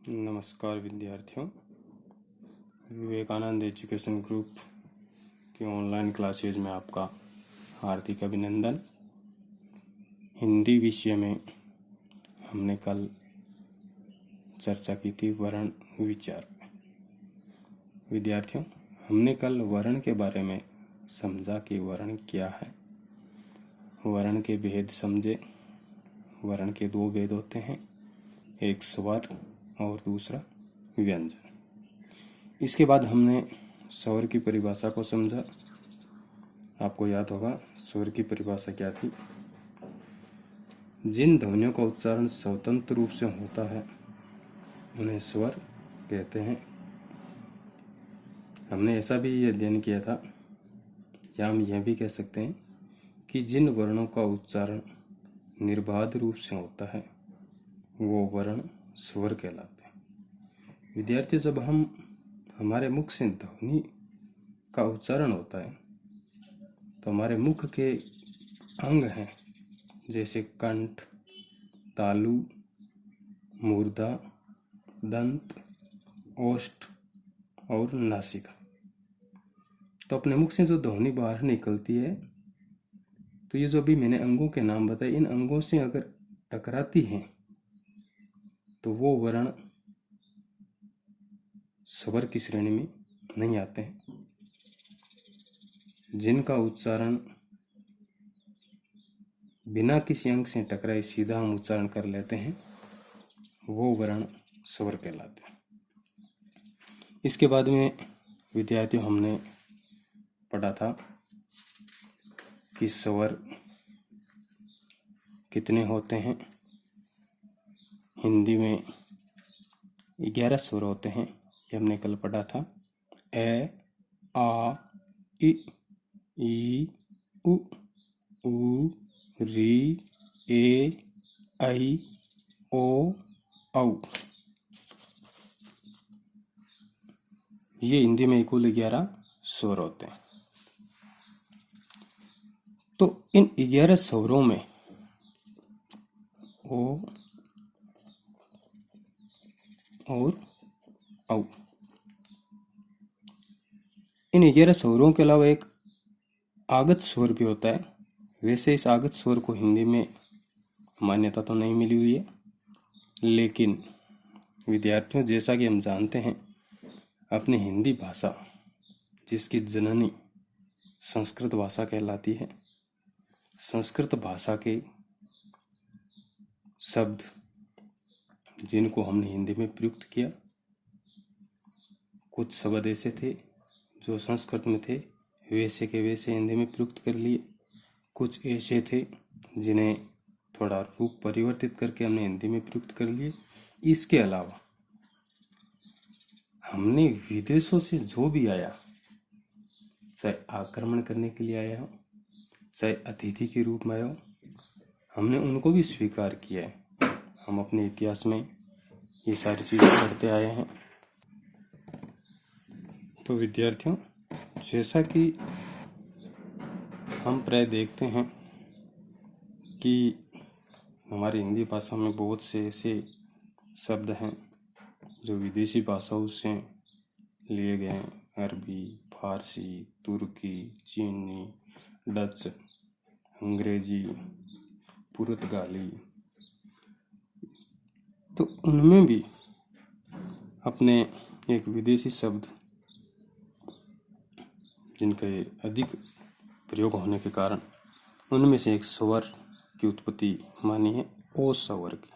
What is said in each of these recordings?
नमस्कार विद्यार्थियों, Vivekananda education group की ऑनलाइन क्लासेज में आपका हार्दिक अभिनंदन। हिंदी विषय में हमने कल चर्चा की थी वर्ण विचार। विद्यार्थियों, हमने कल वर्ण के बारे में समझा कि वर्ण क्या है, वर्ण के भेद समझे। वर्ण के दो भेद होते हैं, एक स्वर और दूसरा व्यंजन। इसके बाद हमने स्वर की परिभाषा को समझा। आपको याद होगा स्वर की परिभाषा क्या थी। जिन ध्वनियों का उच्चारण स्वतंत्र रूप से होता है उन्हें स्वर कहते हैं। हमने ऐसा भी अध्ययन किया था, या हम यह भी कह सकते हैं कि जिन वर्णों का उच्चारण निर्बाध रूप से होता है वो वर्ण स्वर कहलाते हैं। विद्यार्थी, जब हमारे मुख से ध्वनि का उच्चारण होता है तो हमारे मुख के अंग हैं, जैसे कंठ, तालु, मूर्धा, दंत, ओष्ठ और नासिका। तो अपने मुख से जो ध्वनि बाहर निकलती है, तो ये जो भी मैंने अंगों के नाम बताए, इन अंगों से अगर टकराती हैं तो वो वर्ण स्वर की श्रेणी में नहीं आते हैं। जिनका उच्चारण बिना किसी अंग से टकराए सीधा हम उच्चारण कर लेते हैं वो वर्ण स्वर कहलाते हैं। इसके बाद में विद्यार्थियों हमने पढ़ा था कि स्वर कितने होते हैं। हिंदी में 11 स्वर होते हैं, ये हमने कल पढ़ा था। ए, आ, इ, ई, उ, री, ए, ऐ, ओ, औ। ये हिंदी में कुल 11 स्वर होते हैं। तो इन 11 स्वरों में ओ और औ, इन 11 स्वरों के अलावा एक आगत स्वर भी होता है। वैसे इस आगत स्वर को हिंदी में मान्यता तो नहीं मिली हुई है, लेकिन विद्यार्थियों, जैसा कि हम जानते हैं, अपनी हिंदी भाषा जिसकी जननी संस्कृत भाषा कहलाती है, संस्कृत भाषा के शब्द जिनको हमने हिंदी में प्रयुक्त किया, कुछ शब्द ऐसे थे जो संस्कृत में थे, वैसे के वैसे हिंदी में प्रयुक्त कर लिए। कुछ ऐसे थे जिन्हें थोड़ा रूप परिवर्तित करके हमने हिंदी में प्रयुक्त कर लिए। इसके अलावा हमने विदेशों से जो भी आया, चाहे आक्रमण करने के लिए आया हो, चाहे अतिथि के रूप में आया हो, हमने उनको भी स्वीकार किया है। हम अपने इतिहास में ये सारी चीज़ें पढ़ते आए हैं। तो विद्यार्थियों, जैसा कि हम प्राय देखते हैं कि हमारी हिंदी भाषा में बहुत से ऐसे शब्द हैं जो विदेशी भाषाओं से लिए गए हैं। अरबी, फारसी, तुर्की, चीनी, डच, अंग्रेजी, पुर्तगाली। तो उनमें भी अपने एक विदेशी शब्द जिनके अधिक प्रयोग होने के कारण उनमें से एक स्वर की उत्पत्ति मानी है, ओ स्वर की।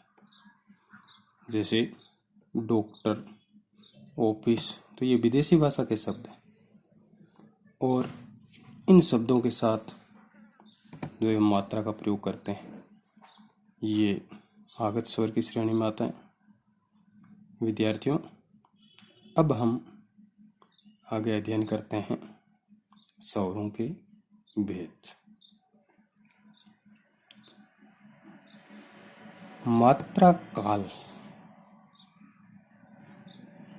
जैसे डॉक्टर, ऑफिस, तो ये विदेशी भाषा के शब्द हैं, और इन शब्दों के साथ जो मात्रा का प्रयोग करते हैं ये आगत स्वर की श्रेणी में आता है। विद्यार्थियों, अब हम आगे अध्ययन करते हैं स्वरों के भेद। मात्रा काल।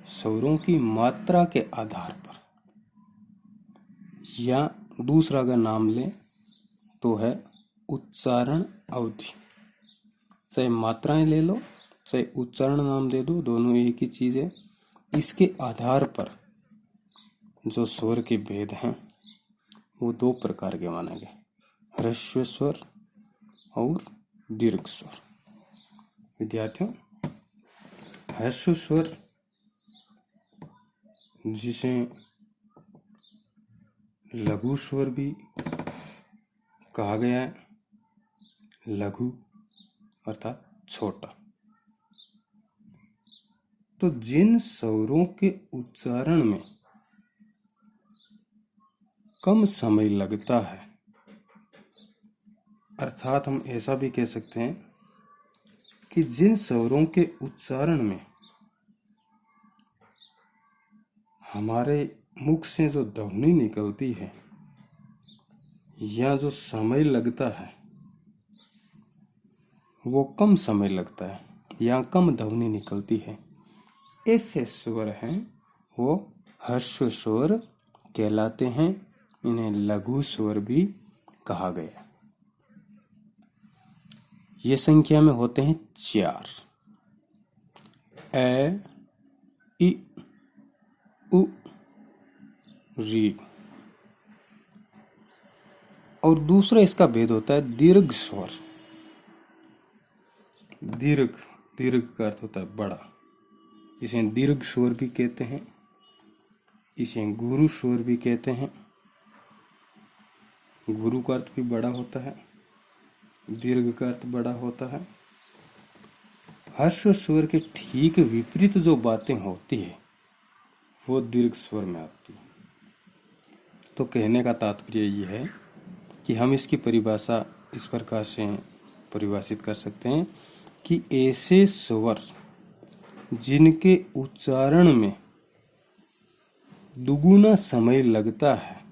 स्वरों की मात्रा के आधार पर, या दूसरा अगर नाम लें तो है उच्चारण अवधि। चाहे मात्राएं ले लो चाहे उच्चारण नाम दे दो, दोनों एक ही चीज है। इसके आधार पर जो स्वर के भेद हैं वो दो प्रकार के माने गए, ह्रस्व स्वर और दीर्घ स्वर। विद्यार्थियों, ह्रस्व स्वर जिसे लघु स्वर भी कहा गया है, लघु अर्थात छोटा। तो जिन स्वरों के उच्चारण में कम समय लगता है, अर्थात हम ऐसा भी कह सकते हैं कि जिन स्वरों के उच्चारण में हमारे मुख से जो ध्वनि निकलती है या जो समय लगता है वो कम समय लगता है या कम ध्वनि निकलती है, ऐसे स्वर हैं वो ह्रस्व स्वर कहलाते हैं। इन्हें लघु स्वर भी कहा गया। ये संख्या में होते हैं 4, ए, इ, उ, री। और दूसरा इसका भेद होता है दीर्घ स्वर। दीर्घ का अर्थ होता है बड़ा, इसे दीर्घ स्वर भी कहते हैं, इसे गुरु स्वर भी कहते हैं। गुरु का अर्थ भी बड़ा होता है, दीर्घ का अर्थ बड़ा होता है। ह्रस्व स्वर के ठीक विपरीत जो बातें होती है वो दीर्घ स्वर में आती है। तो कहने का तात्पर्य ये है कि हम इसकी परिभाषा इस प्रकार से परिभाषित कर सकते हैं कि ऐसे स्वर जिनके उच्चारण में दुगुना समय लगता है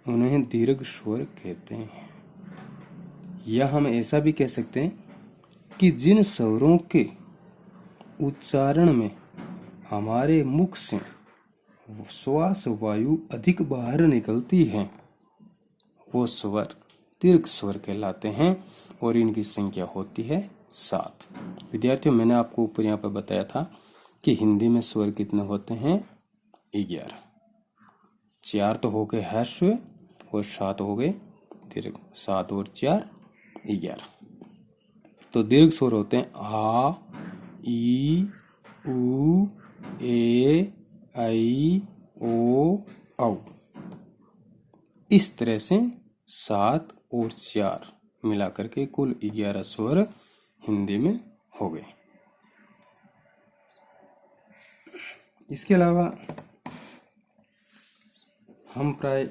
उन्हें दीर्घ स्वर कहते हैं। या हम ऐसा भी कह सकते हैं कि जिन स्वरों के उच्चारण में हमारे मुख से श्वास वायु अधिक बाहर निकलती है वो स्वर दीर्घ स्वर कहलाते हैं और इनकी संख्या होती है 7। विद्यार्थियों, मैंने आपको ऊपर यहाँ पर बताया था कि हिंदी में स्वर कितने होते हैं, 11। 4 तो हो गए ह्रस्व और 7 हो गए दीर्घ। 7 और 4 11। तो दीर्घ स्वर होते हैं आ, ई, उ, ए, ऐ, ओ, औ। इस तरह से 7 और 4 मिलाकर के कुल 11 स्वर हिंदी में हो गए। इसके अलावा हम प्राय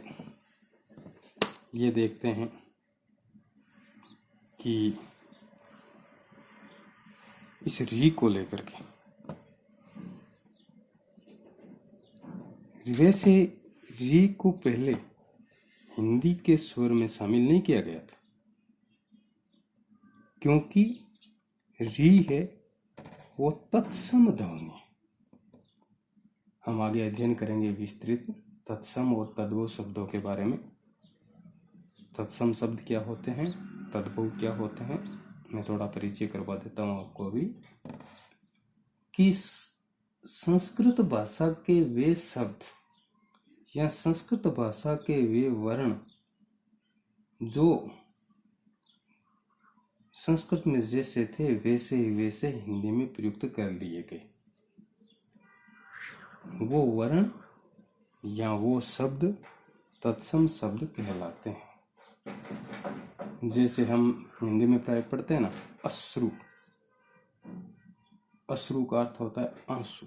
ये देखते हैं कि इस री को लेकर के, वैसे री को पहले हिंदी के स्वर में शामिल नहीं किया गया था, क्योंकि री है वो तत्सम ध्वनि। हम आगे अध्ययन करेंगे विस्तृत तत्सम और तद्भव शब्दों के बारे में। तत्सम शब्द क्या होते हैं, तद्भव क्या होते हैं, मैं थोड़ा परिचय करवा देता हूँ आपको अभी। कि संस्कृत भाषा के वे शब्द या संस्कृत भाषा के वे वर्ण जो संस्कृत में जैसे थे वैसे ही वैसे हिंदी में प्रयुक्त कर लिए गए। वो वर्ण या वो शब्द तत्सम शब्द कहलाते हैं। जैसे हम हिंदी में प्राय पढ़ते हैं ना, अश्रु। अश्रु का अर्थ होता है आंसू,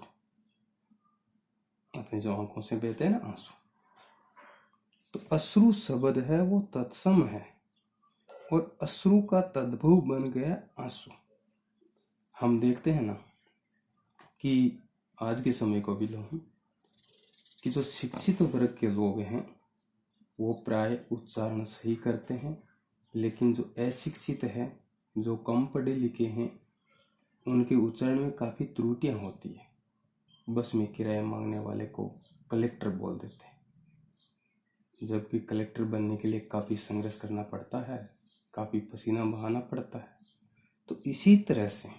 अपने जो आंखों से बहते हैं ना आंसू। तो अश्रु शब्द है वो तत्सम है और अश्रु का तद्भव बन गया आंसू। हम देखते हैं ना कि आज के समय को भी लो कि जो शिक्षित वर्ग के लोग हैं वो प्राय उच्चारण सही करते हैं, लेकिन जो अशिक्षित है, जो कम पढ़े लिखे हैं, उनके उच्चारण में काफ़ी त्रुटियां होती है। बस में किराया मांगने वाले को कलेक्टर बोल देते हैं, जबकि कलेक्टर बनने के लिए काफ़ी संघर्ष करना पड़ता है, काफ़ी पसीना बहाना पड़ता है। तो इसी तरह से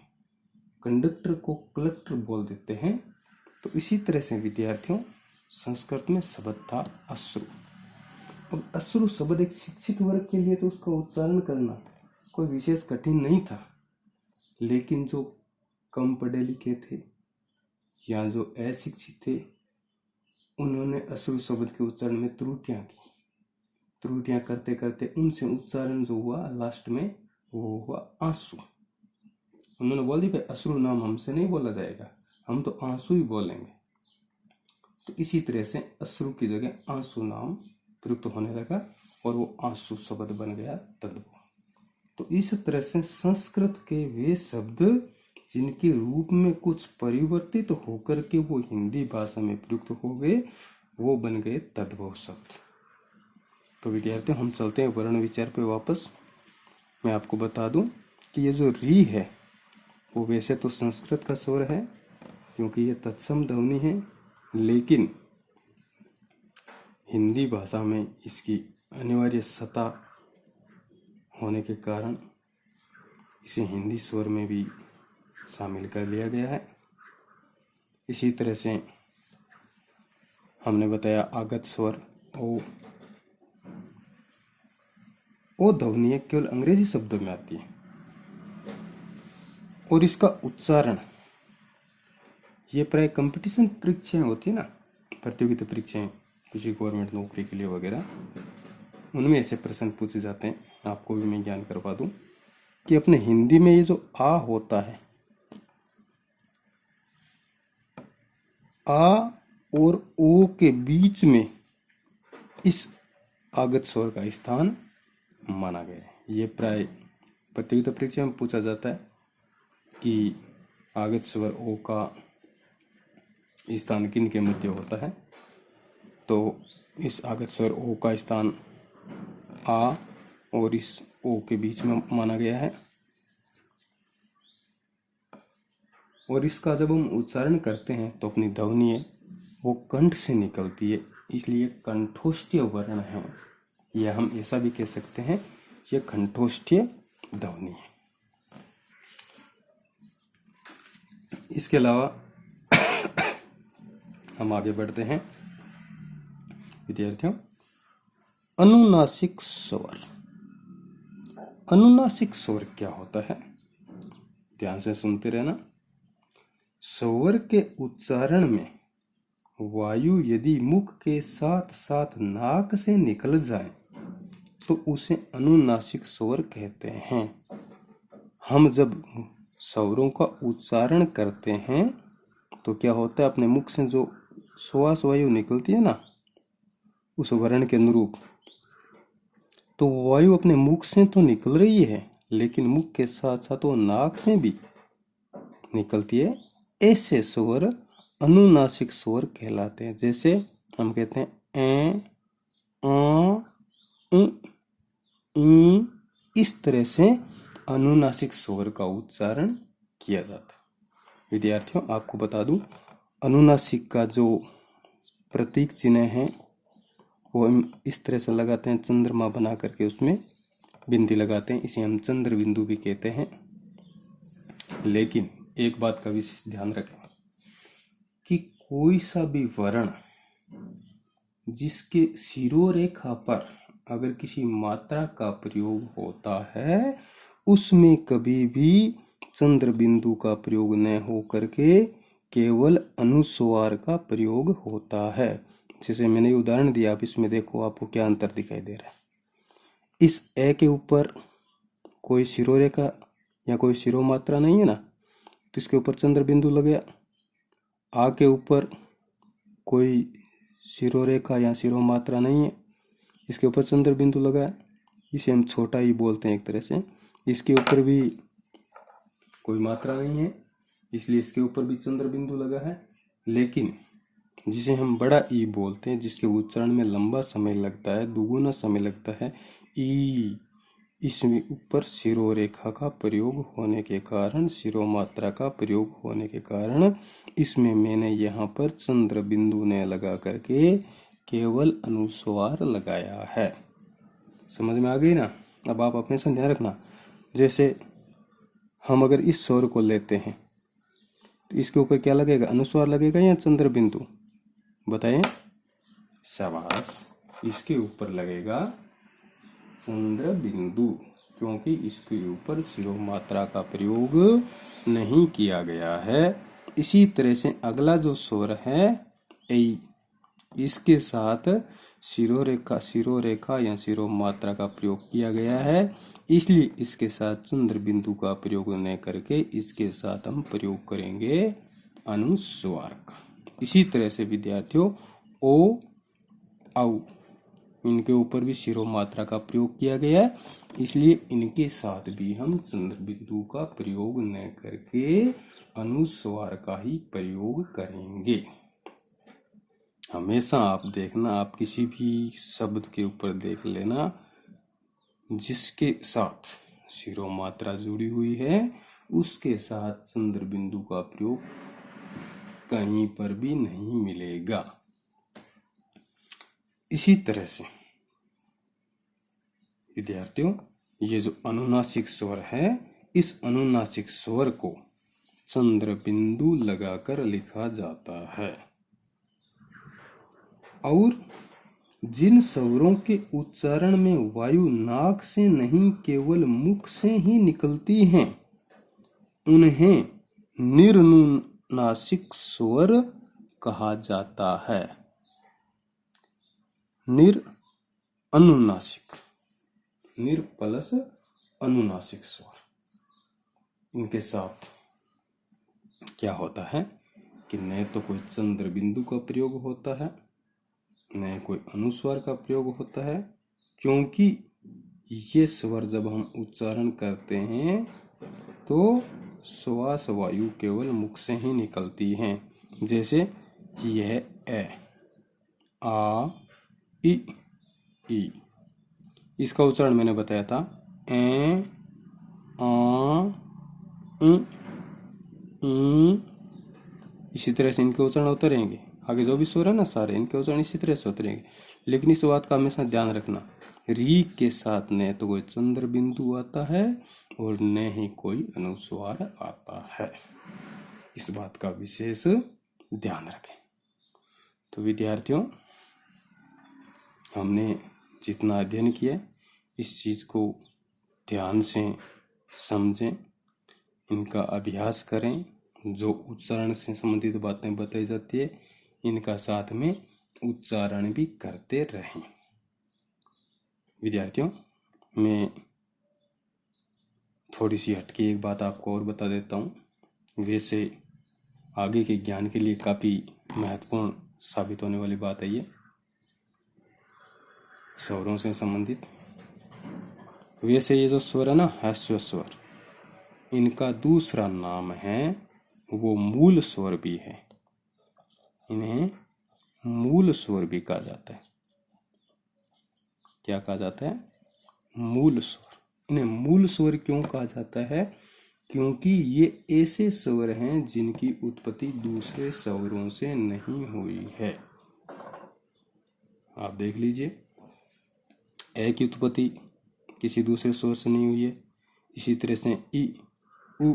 कंडक्टर को कलेक्टर बोल देते हैं। तो इसी तरह से विद्यार्थियों संस्कृत में शब्द था अश्रु। अब अश्रु शब्द एक शिक्षित वर्ग के लिए तो उसका उच्चारण करना कोई विशेष कठिन नहीं था, लेकिन जो कम पढ़े लिखे थे या जो अशिक्षित थे उन्होंने अश्रु शब्द के उच्चारण में त्रुटियां की। त्रुटियां करते करते उनसे उच्चारण जो हुआ लास्ट में वो हुआ आंसू। उन्होंने बोल दिया भाई अश्रु नाम हमसे नहीं बोला जाएगा, हम तो आंसू ही बोलेंगे। तो इसी तरह से अश्रु की जगह आंसू नाम प्रयुक्त होने लगा और वो आंसू शब्द बन गया तद्भव। तो इस तरह से संस्कृत के वे शब्द जिनके रूप में कुछ परिवर्तित तो होकर के वो हिंदी भाषा में प्रयुक्त हो गए, वो बन गए तद्भव शब्द। तो विद्यार्थियों हम चलते हैं वर्ण विचार पे वापस। मैं आपको बता दूं कि ये जो री है वो वैसे तो संस्कृत का स्वर है क्योंकि ये तत्सम ध्वनि है, लेकिन हिंदी भाषा में इसकी अनिवार्य सत्ता होने के कारण इसे हिंदी स्वर में भी शामिल कर लिया गया है। इसी तरह से हमने बताया आगत स्वर ओ ध्वनि केवल अंग्रेजी शब्दों में आती है और इसका उच्चारण ये प्राय कंपटीशन परीक्षाएं होती है ना, प्रतियोगिता परीक्षाएं किसी गवर्नमेंट नौकरी के लिए वगैरह, उनमें ऐसे प्रश्न पूछे जाते हैं। आपको भी मैं ज्ञान करवा दूं कि अपने हिंदी में ये जो आ होता है, आ और ओ के बीच में इस आगत स्वर का स्थान माना गया है। ये प्राय प्रतियोगिता परीक्षा में पूछा जाता है कि आगत स्वर ओ का स्थान किन के मध्य होता है। तो इस आगत स्वर ओ का स्थान आ और इस ओ के बीच में माना गया है और इसका जब हम उच्चारण करते हैं तो अपनी ध्वनि है वो कंठ से निकलती है, इसलिए कंठोष्ठीय वर्ण है। यह हम ऐसा भी कह सकते हैं यह कंठोष्ठीय ध्वनि है। इसके अलावा हम आगे बढ़ते हैं विद्यार्थियों। अनुनासिक स्वर। अनुनासिक स्वर क्या होता है, ध्यान से सुनते रहना। स्वर के उच्चारण में वायु यदि मुख के साथ साथ नाक से निकल जाए तो उसे अनुनासिक स्वर कहते हैं। हम जब स्वरों का उच्चारण करते हैं तो क्या होता है, अपने मुख से जो श्वास वायु निकलती है ना उस वर्ण के अनुरूप, तो वायु अपने मुख से तो निकल रही है लेकिन मुख के साथ साथ वो नाक से भी निकलती है। ऐसे स्वर अनुनासिक स्वर कहलाते हैं। जैसे हम कहते हैं ए आ इ, इस तरह से अनुनासिक स्वर का उच्चारण किया जाता है। विद्यार्थियों आपको बता दूं अनुनासिक का जो प्रतीक चिन्ह है वो हम इस तरह से लगाते हैं, चंद्रमा बना करके उसमें बिंदी लगाते हैं, इसे हम चंद्र बिंदु भी कहते हैं। लेकिन एक बात का विशेष ध्यान रखें कि कोई सा भी वर्ण जिसके शिरोरेखा पर अगर किसी मात्रा का प्रयोग होता है उसमें कभी भी चंद्र बिंदु का प्रयोग न हो करके केवल अनुस्वार का प्रयोग होता है। जैसे मैंने उदाहरण दिया, आप इसमें देखो आपको क्या अंतर दिखाई दे रहा है। इस ए के ऊपर कोई शिरोरेखा या कोई शिरो मात्रा नहीं है ना, तो इसके ऊपर चंद्र बिंदु लग गया। आ के ऊपर कोई शिरोरेखा या शिरो मात्रा नहीं है, इसके ऊपर चंद्र बिंदु लगा है, इसे हम छोटा ही बोलते हैं एक तरह से। इसके ऊपर भी कोई मात्रा नहीं है इसलिए इसके ऊपर भी चंद्र बिंदु लगा है। लेकिन जिसे हम बड़ा ई बोलते हैं, जिसके उच्चारण में लंबा समय लगता है, दुगुना समय लगता है, ई, इसमें ऊपर शिरोरेखा का प्रयोग होने के कारण, शिरो मात्रा का प्रयोग होने के कारण इसमें मैंने यहाँ पर चंद्र बिंदु ने लगा करके केवल अनुस्वार लगाया है। समझ में आ गई ना। अब आप अपने से ध्यान रखना, जैसे हम अगर इस स्वर को लेते हैं तो इसके ऊपर क्या लगेगा, अनुस्वार लगेगा या चंद्र बिंदु, बताएं। शाबाश, इसके ऊपर लगेगा चंद्र बिंदु, क्योंकि इसके ऊपर सिरो मात्रा का प्रयोग नहीं किया गया है। इसी तरह से अगला जो स्वर है ऐ, इसके साथ सिरो रेखा या सिरो मात्रा का प्रयोग किया गया है, इसलिए इसके साथ चंद्र बिंदु का प्रयोग न करके इसके साथ हम प्रयोग करेंगे अनुस्वार का। इसी तरह से विद्यार्थियों ओ औ, इनके ऊपर भी सिरो मात्रा का प्रयोग किया गया है, इसलिए इनके साथ भी हम चंद्र बिंदु का प्रयोग न करके अनुस्वार का ही प्रयोग करेंगे। हमेशा आप देखना, आप किसी भी शब्द के ऊपर देख लेना जिसके साथ सिरो मात्रा जुड़ी हुई है उसके साथ चंद्र बिंदु का प्रयोग कहीं पर भी नहीं मिलेगा। इसी तरह से विद्यार्थियों, ये जो अनुनासिक स्वर है, इस अनुनासिक स्वर को चंद्र बिंदु लगाकर लिखा जाता है। और जिन स्वरों के उच्चारण में वायु नाक से नहीं केवल मुख से ही निकलती हैं, उन्हें निरनुनासिक स्वर कहा जाता है। अनुनासिक, निर प्लस अनुनासिक स्वर, इनके साथ क्या होता है कि न तो कोई चंद्र बिंदु का प्रयोग होता है, न कोई अनुस्वार का प्रयोग होता है, क्योंकि ये स्वर जब हम उच्चारण करते हैं तो श्वास वायु केवल मुख से ही निकलती हैं। जैसे यह ए, आ, ई, इसका उच्चारण मैंने बताया था, ए, आ, ई। इसी तरह से इनके उच्चारण होते रहेंगे। आगे जो भी स्वर है ना सारे, इनके उच्चारण इसी तरह से होते रहेंगे। लेकिन इस बात का हमेशा ध्यान रखना, री के साथ न तो कोई चंद्र बिंदु आता है और न ही कोई अनुस्वार आता है। इस बात का विशेष ध्यान रखें। तो विद्यार्थियों, हमने जितना अध्ययन किया इस चीज को ध्यान से समझें, इनका अभ्यास करें। जो उच्चारण से संबंधित बातें बताई जाती है इनका साथ में उच्चारण भी करते रहें। विद्यार्थियों, मैं थोड़ी सी हटके एक बात आपको और बता देता हूँ। वैसे आगे के ज्ञान के लिए काफी महत्वपूर्ण साबित होने वाली बात है ये, स्वरों से संबंधित। वैसे ये जो स्वर है ना, ह्रस्व स्वर, इनका दूसरा नाम है वो मूल स्वर भी है। इन्हें मूल स्वर भी कहा जाता है। क्या कहा जाता है? मूल स्वर। इन्हें मूल स्वर क्यों कहा जाता है? क्योंकि ये ऐसे स्वर हैं जिनकी उत्पत्ति दूसरे स्वरों से नहीं हुई है। आप देख लीजिए, ए की उत्पत्ति किसी दूसरे स्वर से नहीं हुई है। इसी तरह से ई, उ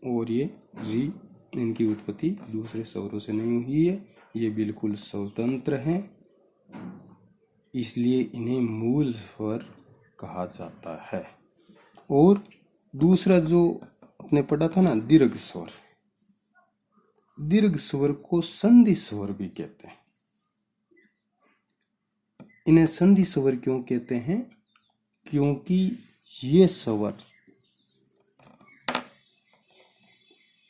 और ये री, इनकी उत्पत्ति दूसरे स्वरों से नहीं हुई है। ये बिल्कुल स्वतंत्र हैं, इसलिए इन्हें मूल स्वर कहा जाता है। और दूसरा जो आपने पढ़ा था ना, दीर्घ स्वर, दीर्घ स्वर को संधि स्वर भी कहते हैं। इन्हें संधि स्वर क्यों कहते हैं? क्योंकि ये स्वर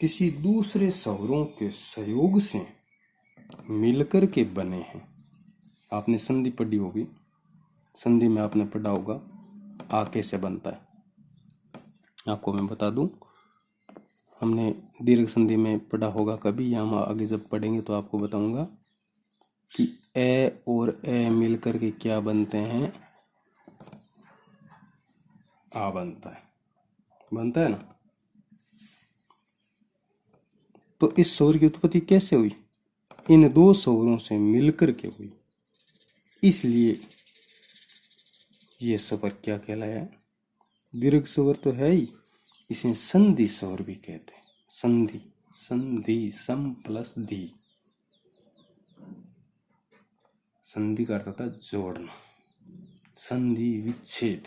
किसी दूसरे स्वरों के सहयोग से मिलकर के बने हैं। आपने संधि पढ़ी होगी, संधि में आपने पढ़ा होगा आ कैसे बनता है। आपको मैं बता दूं, हमने दीर्घ संधि में पढ़ा होगा कभी, या हम आगे जब पढ़ेंगे तो आपको बताऊंगा कि ए और ए मिलकर के क्या बनते हैं, आ बनता है ना। तो इस स्वर की उत्पत्ति कैसे हुई? इन दो स्वरों से मिलकर के हुई, इसलिए ये स्वर क्या कहलाया? दीर्घ स्वर तो है ही, इसे संधि स्वर भी कहते हैं। संधि संधि, सम प्लस धी। संधि का अर्थ होता है जोड़ना। संधि विच्छेद,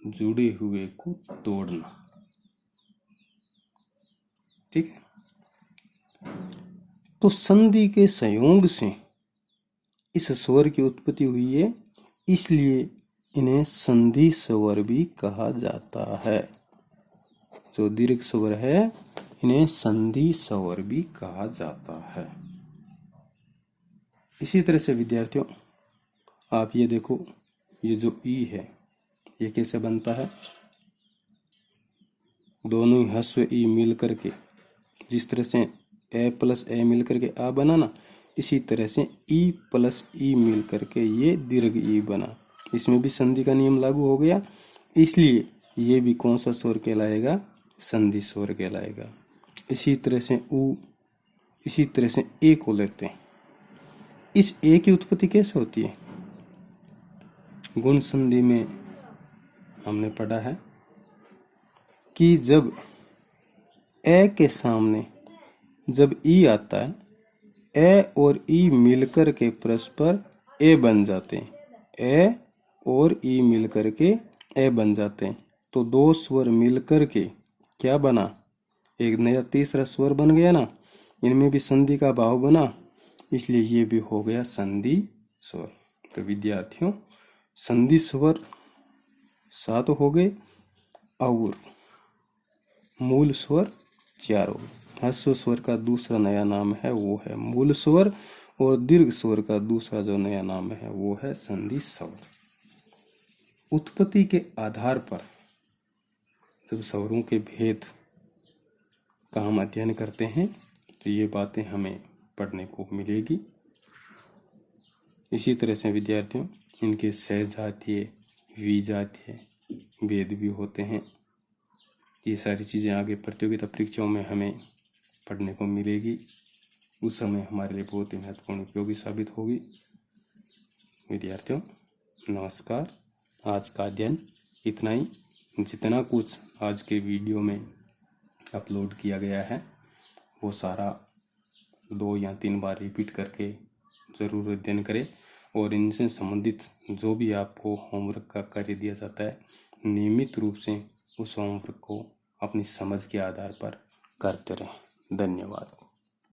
जुड़े हुए को तोड़ना। ठीक है। तो संधि के संयोग से इस स्वर की उत्पत्ति हुई है, इसलिए इन्हें संधि स्वर भी कहा जाता है। जो दीर्घ स्वर है इन्हें संधि स्वर भी कहा जाता है। इसी तरह से विद्यार्थियों, आप ये देखो, ये जो ई है ये कैसे बनता है। दोनों ही ह्रस्व ई मिल करके, जिस तरह से ए प्लस ए मिल करके आ बना ना, इसी तरह से ई प्लस ई मिल करके ये दीर्घ ई बना। इसमें भी संधि का नियम लागू हो गया, इसलिए ये भी कौन सा स्वर कहलाएगा, संधि स्वर कहलाएगा। इसी तरह से ऊ, इसी तरह से ए को लेते हैं। इस ए की उत्पत्ति कैसे होती है। गुण संधि में हमने पढ़ा है कि जब ए के सामने जब ई आता है, ए और ई मिलकर के परस्पर ए बन जाते हैं। ए और ई मिलकर के ए बन जाते हैं। तो दो स्वर मिलकर के क्या बना, एक नया तीसरा स्वर बन गया ना। इनमें भी संधि का भाव बना, इसलिए ये भी हो गया संधि स्वर। तो विद्यार्थियों, संधि स्वर 7 हो गए और मूल स्वर 4 हो गए। ह्रस्व स्वर का दूसरा नया नाम है वो है मूल स्वर, और दीर्घ स्वर का दूसरा जो नया नाम है वो है संधि स्वर। उत्पत्ति के आधार पर जब स्वरों के भेद का हम अध्ययन करते हैं तो ये बातें हमें पढ़ने को मिलेगी। इसी तरह से विद्यार्थियों, इनके सहजातीय, विजातीय भेद भी होते हैं। ये सारी चीज़ें आगे प्रतियोगिता परीक्षाओं में हमें पढ़ने को मिलेगी, उस समय हमारे लिए बहुत ही महत्वपूर्ण उपयोगी साबित होगी। विद्यार्थियों नमस्कार। आज का अध्ययन इतना ही। जितना कुछ आज के वीडियो में अपलोड किया गया है वो सारा 2 या 3 बार रिपीट करके ज़रूर अध्ययन करें, और इनसे संबंधित जो भी आपको होमवर्क का कार्य दिया जाता है नियमित रूप से उस होमवर्क को अपनी समझ के आधार पर करते रहें। धन्यवाद।